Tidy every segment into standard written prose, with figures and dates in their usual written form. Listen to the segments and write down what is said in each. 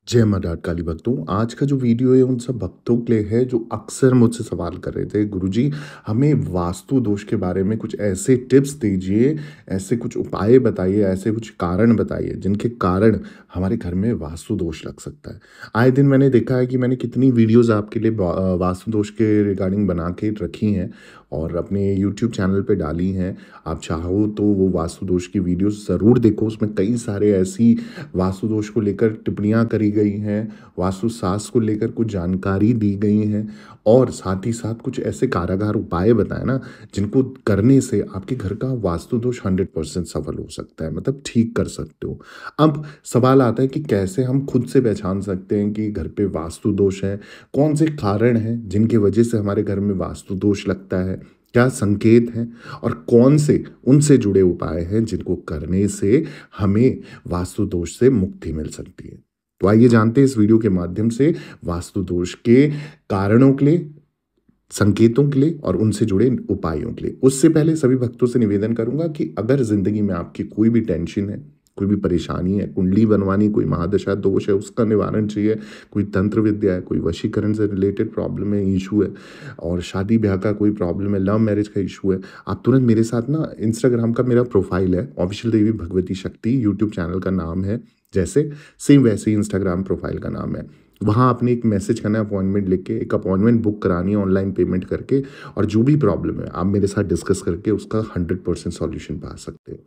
जय मर्दाट काली भक्तों। आज का जो वीडियो है उन सब भक्तों के लिए है जो अक्सर मुझसे सवाल कर रहे थे, गुरुजी हमें वास्तु दोष के बारे में कुछ ऐसे टिप्स दीजिए, ऐसे कुछ उपाय बताइए, ऐसे कुछ कारण बताइए जिनके कारण हमारे घर में वास्तु दोष लग सकता है। आए दिन मैंने देखा है कि मैंने कितनी वीडियोस आपके लिए वास्तु दोष के रिगार्डिंग बना के रखी हैं और अपने यूट्यूब चैनल पे डाली हैं। आप चाहो तो वो वास्तु दोष की वीडियोस ज़रूर देखो, उसमें कई सारे ऐसी वास्तु दोष को लेकर टिप्पणियाँ करी गई हैं, वास्तु शास्त्र को लेकर कुछ जानकारी दी गई हैं और साथ ही साथ कुछ ऐसे कारागार उपाय बताए ना जिनको करने से आपके घर का वास्तु दोष 100% सफल हो सकता है, मतलब ठीक कर सकते हो। अब सवाल आता है कि कैसे हम खुद से पहचान सकते हैं कि घर पे वास्तु दोष है, कौन से कारण हैं जिनकी वजह से हमारे घर में वास्तु दोष लगता है, क्या संकेत हैं और कौन से उनसे जुड़े उपाय हैं जिनको करने से हमें वास्तु दोष से मुक्ति मिल सकती है। तो आइए जानते हैं इस वीडियो के माध्यम से वास्तु दोष के कारणों के लिए, संकेतों के लिए और उनसे जुड़े उपायों के लिए। उससे पहले सभी भक्तों से निवेदन करूंगा कि अगर जिंदगी में आपकी कोई भी टेंशन है, कोई भी परेशानी है, कुंडली बनवानी, कोई महादशा दोष है उसका निवारण चाहिए, कोई तंत्र विद्या है, कोई वशीकरण से रिलेटेड प्रॉब्लम है, इशू है और शादी ब्याह का कोई प्रॉब्लम है, लव मैरिज का इशू है, आप तुरंत मेरे साथ ना इंस्टाग्राम का मेरा प्रोफाइल है ऑफिशियल देवी भगवती शक्ति, यूट्यूब चैनल का नाम है जैसे सेम वैसे ही इंस्टाग्राम प्रोफाइल का नाम है। वहाँ आपने एक मैसेज करना है, अपॉइंटमेंट लिख के एक अपॉइंटमेंट बुक करानी है ऑनलाइन पेमेंट करके, और जो भी प्रॉब्लम है आप मेरे साथ डिस्कस करके उसका 100% सॉल्यूशन पा सकते हो।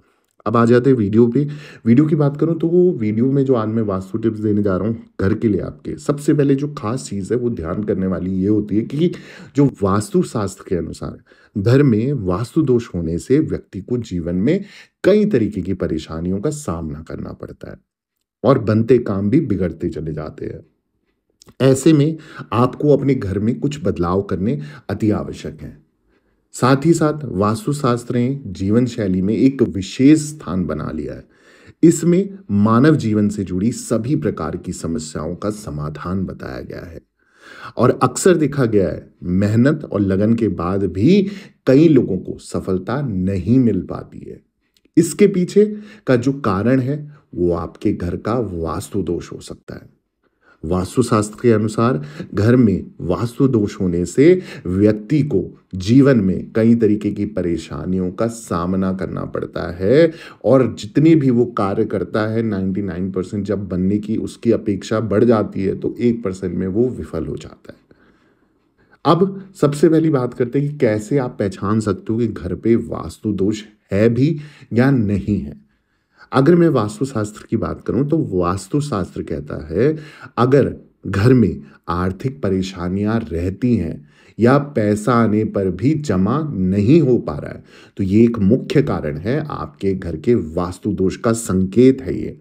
अब आ जाते हैं वीडियो पे। वीडियो की बात करूं तो वो वीडियो में जो आज मैं वास्तु टिप्स देने जा रहा हूँ घर के लिए आपके, सबसे पहले जो खास चीज़ है वो ध्यान करने वाली ये होती है कि जो वास्तु शास्त्र के अनुसार घर में वास्तु दोष होने से व्यक्ति को जीवन में कई तरीके की परेशानियों का सामना करना पड़ता है और बनते काम भी बिगड़ते चले जाते हैं। ऐसे में आपको अपने घर में कुछ बदलाव करने अति आवश्यक हैं। साथ ही साथ वास्तुशास्त्र ने जीवन शैली में एक विशेष स्थान बना लिया है। इसमें मानव जीवन से जुड़ी सभी प्रकार की समस्याओं का समाधान बताया गया है और अक्सर देखा गया है मेहनत और लगन के बाद भी कई लोगों को सफलता नहीं मिल पाती है। इसके पीछे का जो कारण है वो आपके घर का वास्तु दोष हो सकता है। वास्तुशास्त्र के अनुसार घर में वास्तु दोष होने से व्यक्ति को जीवन में कई तरीके की परेशानियों का सामना करना पड़ता है और जितनी भी वो कार्य करता है 99% जब बनने की उसकी अपेक्षा बढ़ जाती है तो 1% में वो विफल हो जाता है। अब सबसे पहली बात करते हैं कि कैसे आप पहचान सकते हो कि घर पे वास्तु दोष है भी या नहीं है। अगर मैं वास्तुशास्त्र की बात करूं तो वास्तुशास्त्र कहता है अगर घर में आर्थिक परेशानियां रहती हैं या पैसा आने पर भी जमा नहीं हो पा रहा है तो ये एक मुख्य कारण है, आपके घर के वास्तु दोष का संकेत है ये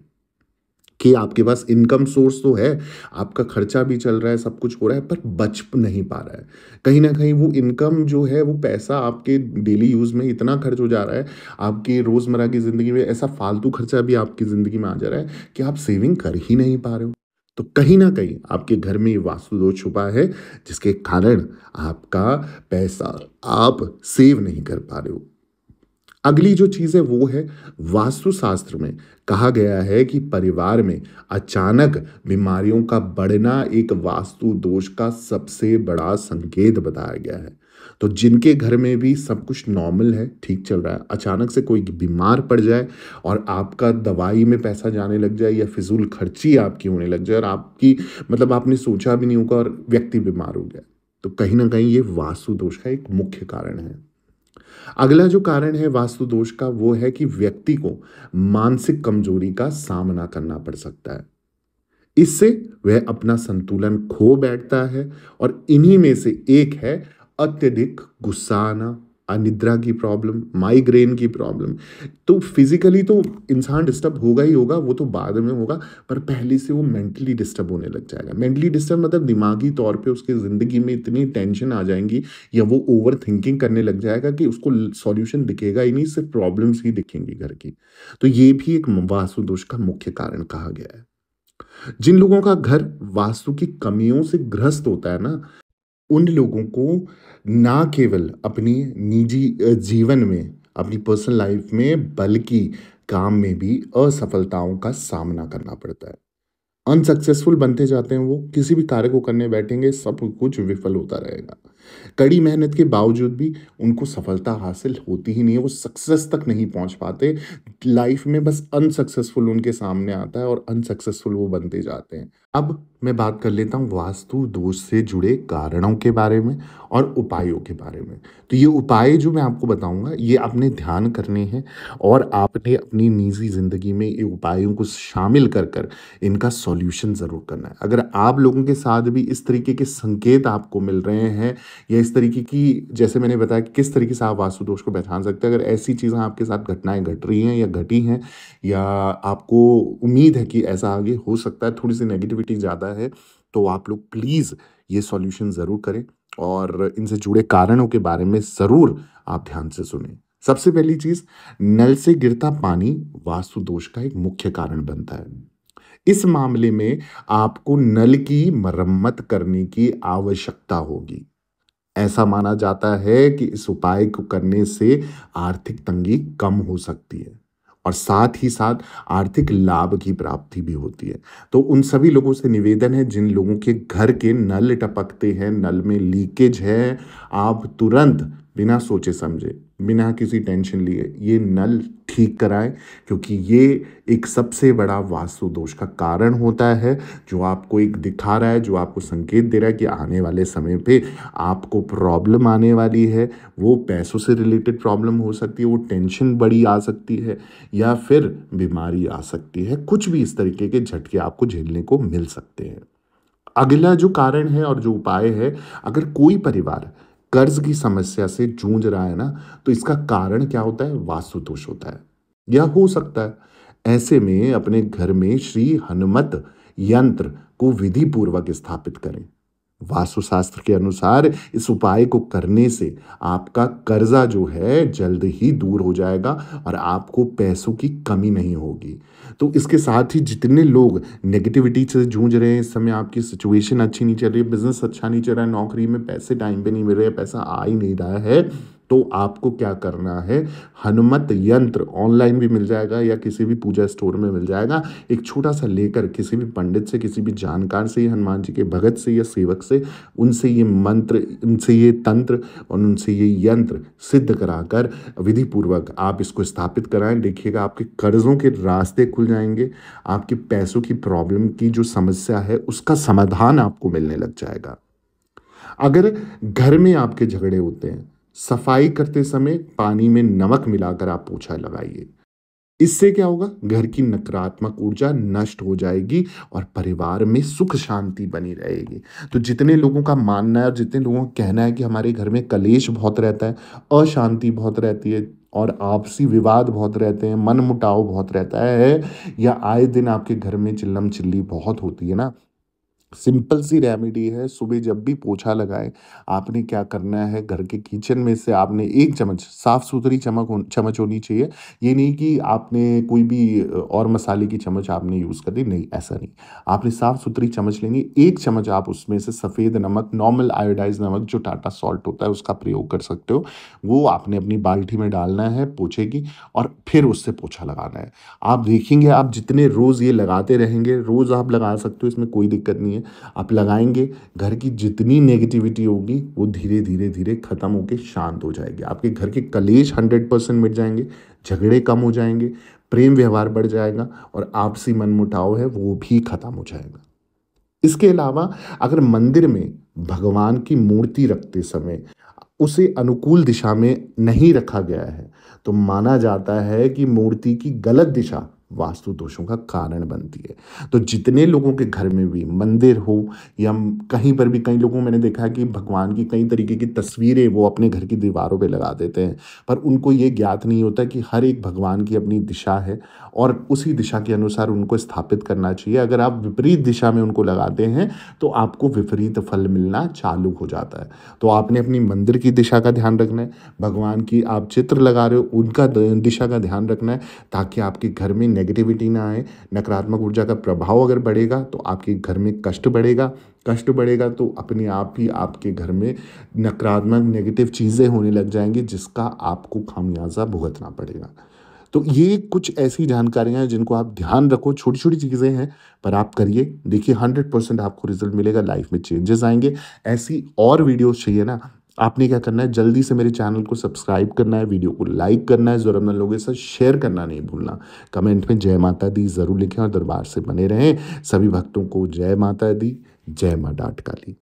कि आपके पास इनकम सोर्स तो है, आपका खर्चा भी चल रहा है, सब कुछ हो रहा है पर बच नहीं पा रहा है। कहीं ना कहीं वो इनकम जो है वो पैसा आपके डेली यूज़ में इतना खर्च हो जा रहा है, आपकी रोज़मर्रा की ज़िंदगी में ऐसा फालतू खर्चा भी आपकी ज़िंदगी में आ जा रहा है कि आप सेविंग कर ही नहीं पा रहे हो। तो कहीं ना कहीं आपके घर में ये वास्तु दोष छुपा है जिसके कारण आपका पैसा आप सेव नहीं कर पा रहे हो। अगली जो चीज़ है वो है वास्तुशास्त्र में कहा गया है कि परिवार में अचानक बीमारियों का बढ़ना एक वास्तु दोष का सबसे बड़ा संकेत बताया गया है। तो जिनके घर में भी सब कुछ नॉर्मल है, ठीक चल रहा है, अचानक से कोई बीमार पड़ जाए और आपका दवाई में पैसा जाने लग जाए या फिजूल खर्ची आपकी होने लग जाए और आपकी मतलब आपने सोचा भी नहीं होगा और व्यक्ति बीमार हो गया, तो कहीं ना कहीं ये वास्तु दोष का एक मुख्य कारण है। अगला जो कारण है वास्तु दोष का वो है कि व्यक्ति को मानसिक कमजोरी का सामना करना पड़ सकता है। इससे वह अपना संतुलन खो बैठता है और इन्हीं में से एक है अत्यधिक गुस्सा आना, अनिद्रा की प्रॉब्लम, माइग्रेन की प्रॉब्लम। तो फिजिकली तो इंसान डिस्टर्ब होगा ही होगा, वो तो बाद में होगा, पर पहले से वो मेंटली डिस्टर्ब होने लग जाएगा। मेंटली डिस्टर्ब मतलब दिमागी तौर पे उसकी ज़िंदगी में इतनी टेंशन आ जाएंगी या वो ओवर थिंकिंग करने लग जाएगा कि उसको सॉल्यूशन दिखेगा ही नहीं, सिर्फ प्रॉब्लम्स ही दिखेंगी घर की। तो ये भी एक वास्तु दोष का मुख्य कारण कहा गया है। जिन लोगों का घर वास्तु की कमियों से ग्रस्त होता है ना, उन लोगों को ना केवल अपनी निजी जीवन में, अपनी पर्सनल लाइफ में, बल्कि काम में भी असफलताओं का सामना करना पड़ता है। अनसक्सेसफुल बनते जाते हैं वो, किसी भी कार्य को करने बैठेंगे सब कुछ विफल होता रहेगा। कड़ी मेहनत के बावजूद भी उनको सफलता हासिल होती ही नहीं है, वो सक्सेस तक नहीं पहुँच पाते। लाइफ में बस अनसक्सेसफुल उनके सामने आता है और अनसक्सेसफुल वो बनते जाते हैं। अब मैं बात कर लेता हूँ वास्तु दोष से जुड़े कारणों के बारे में और उपायों के बारे में। तो ये उपाय जो मैं आपको बताऊँगा, ये आपने ध्यान करने हैं और आपने अपनी निजी ज़िंदगी में ये उपायों को शामिल कर इनका सॉल्यूशन ज़रूर करना है। अगर आप लोगों के साथ भी इस तरीके के संकेत आपको मिल रहे हैं या इस तरीके की, जैसे मैंने बताया कि किस तरीके से आप वास्तु दोष को पहचान सकते हैं, अगर ऐसी चीज़ें आपके साथ घटनाएँ घट रही हैं या घटी हैं या आपको उम्मीद है कि ऐसा आगे हो सकता है, थोड़ी-सी नेगेटिविटी ज़्यादा है, तो आप लोग प्लीज़ ये सॉल्यूशन ज़रूर करें और इनसे जुड़े कारणों के बारे में ज़रूर आप ध्यान से सुनें। सबसे पहली चीज़, नल से गिरता पानी वास्तु दोष का एक मुख्य कारण बनता है। इस मामले में आपको नल की मरम्मत करने की आवश्यकता होगी। ऐसा माना जाता है कि इस उपाय को करने से आर्थिक तंगी कम हो सकती है और साथ ही साथ आर्थिक लाभ की प्राप्ति भी होती है। तो उन सभी लोगों से निवेदन है जिन लोगों के घर के नल टपकते हैं, नल में लीकेज है, आप तुरंत बिना सोचे समझे, बिना किसी टेंशन लिए ये नल ठीक कराएं, क्योंकि ये एक सबसे बड़ा वास्तु दोष का कारण होता है जो आपको एक दिखा रहा है, जो आपको संकेत दे रहा है कि आने वाले समय पे आपको प्रॉब्लम आने वाली है। वो पैसों से रिलेटेड प्रॉब्लम हो सकती है, वो टेंशन बड़ी आ सकती है या फिर बीमारी आ सकती है। कुछ भी इस तरीके के झटके आपको झेलने को मिल सकते हैं। अगला जो कारण है और जो उपाय है, अगर कोई परिवार कर्ज की समस्या से जूझ रहा है ना, तो इसका कारण क्या होता है? वास्तु दोष होता है या हो सकता है। ऐसे में अपने घर में श्री हनुमत यंत्र को विधि पूर्वक स्थापित करें। वास्तुशास्त्र के अनुसार इस उपाय को करने से आपका कर्जा जो है जल्द ही दूर हो जाएगा और आपको पैसों की कमी नहीं होगी। तो इसके साथ ही जितने लोग नेगेटिविटी से जूझ रहे हैं, इस समय आपकी सिचुएशन अच्छी नहीं चल रही है, बिजनेस अच्छा नहीं चल रहा है, नौकरी में पैसे टाइम पे नहीं मिल रहे, पैसा आ ही नहीं रहा है, तो आपको क्या करना है? हनुमत यंत्र ऑनलाइन भी मिल जाएगा या किसी भी पूजा स्टोर में मिल जाएगा। एक छोटा सा लेकर किसी भी पंडित से, किसी भी जानकार से, हनुमान जी के भगत से या सेवक से, उनसे ये मंत्र, उनसे ये तंत्र और उनसे ये यंत्र सिद्ध कराकर विधि पूर्वक आप इसको स्थापित कराएं। देखिएगा आपके कर्जों के रास्ते खुल जाएंगे, आपके पैसों की प्रॉब्लम की जो समस्या है उसका समाधान आपको मिलने लग जाएगा। अगर घर में आपके झगड़े होते हैं, सफाई करते समय पानी में नमक मिलाकर आप पोछा लगाइए। इससे क्या होगा? घर की नकारात्मक ऊर्जा नष्ट हो जाएगी और परिवार में सुख शांति बनी रहेगी। तो जितने लोगों का मानना है और जितने लोगों का कहना है कि हमारे घर में कलेश बहुत रहता है, अशांति बहुत रहती है और आपसी विवाद बहुत रहते हैं, मनमुटाव बहुत रहता है, या आए दिन आपके घर में चिल्लम चिल्ली बहुत होती है ना, सिंपल सी रेमेडी है। सुबह जब भी पोछा लगाएं, आपने क्या करना है, घर के किचन में से आपने एक चम्मच, साफ सुथरी चम्मच होनी चाहिए। ये नहीं कि आपने कोई भी और मसाले की चम्मच आपने यूज़ कर दी, नहीं, ऐसा नहीं। आपने साफ सुथरी चम्मच लेनी, एक चम्मच आप उसमें से सफ़ेद नमक, नॉर्मल आयोडाइज नमक जो टाटा सॉल्ट होता है उसका प्रयोग कर सकते हो, वो आपने अपनी बाल्टी में डालना है पोछे की और फिर उससे पोछा लगाना है। आप देखेंगे, आप जितने रोज़ ये लगाते रहेंगे, रोज़ आप लगा सकते हो, इसमें कोई दिक्कत नहीं है। आप लगाएंगे, घर की जितनी नेगेटिविटी होगी वो धीरे धीरे धीरे खत्म होकर शांत हो जाएगी। आपके घर के कलेश 100% मिट जाएंगे, झगड़े कम हो जाएंगे, प्रेम व्यवहार बढ़ जाएगा और आपसी मनमुटाव है वो भी खत्म हो जाएगा। इसके अलावा अगर मंदिर में भगवान की मूर्ति रखते समय उसे अनुकूल दिशा में नहीं रखा गया है, तो माना जाता है कि मूर्ति की गलत दिशा वास्तु दोषों का कारण बनती है। तो जितने लोगों के घर में भी मंदिर हो या कहीं पर भी, कई लोगों मैंने देखा है कि भगवान की कई तरीके की तस्वीरें वो अपने घर की दीवारों पे लगा देते हैं, पर उनको ये ज्ञात नहीं होता कि हर एक भगवान की अपनी दिशा है और उसी दिशा के अनुसार उनको स्थापित करना चाहिए। अगर आप विपरीत दिशा में उनको लगाते हैं तो आपको विपरीत फल मिलना चालू हो जाता है। तो आपने अपनी मंदिर की दिशा का ध्यान रखना है, भगवान की आप चित्र लगा रहे हो उनका दिशा का ध्यान रखना है, ताकि आपके घर में नेगेटिविटी ना आए। नकारात्मक ऊर्जा का प्रभाव अगर बढ़ेगा तो आपके घर में कष्ट बढ़ेगा, कष्ट बढ़ेगा तो अपने आप ही आपके घर में नकारात्मक नेगेटिव चीज़ें होने लग जाएंगी, जिसका आपको खामियाजा भुगतना पड़ेगा। तो ये कुछ ऐसी जानकारियाँ हैं जिनको आप ध्यान रखो, छोटी-छोटी चीज़ें हैं पर आप करिए। देखिए 100% आपको रिज़ल्ट मिलेगा, लाइफ़ में चेंजेज़ आएँगे। ऐसी और वीडियोज़ चाहिए ना, आपने क्या करना है, जल्दी से मेरे चैनल को सब्सक्राइब करना है, वीडियो को लाइक करना है, ज़रूरतमंद लोगों के साथ शेयर करना नहीं भूलना। कमेंट में जय माता दी ज़रूर लिखें और दरबार से बने रहें। सभी भक्तों को जय माता दी, जय माँ डाठ काली।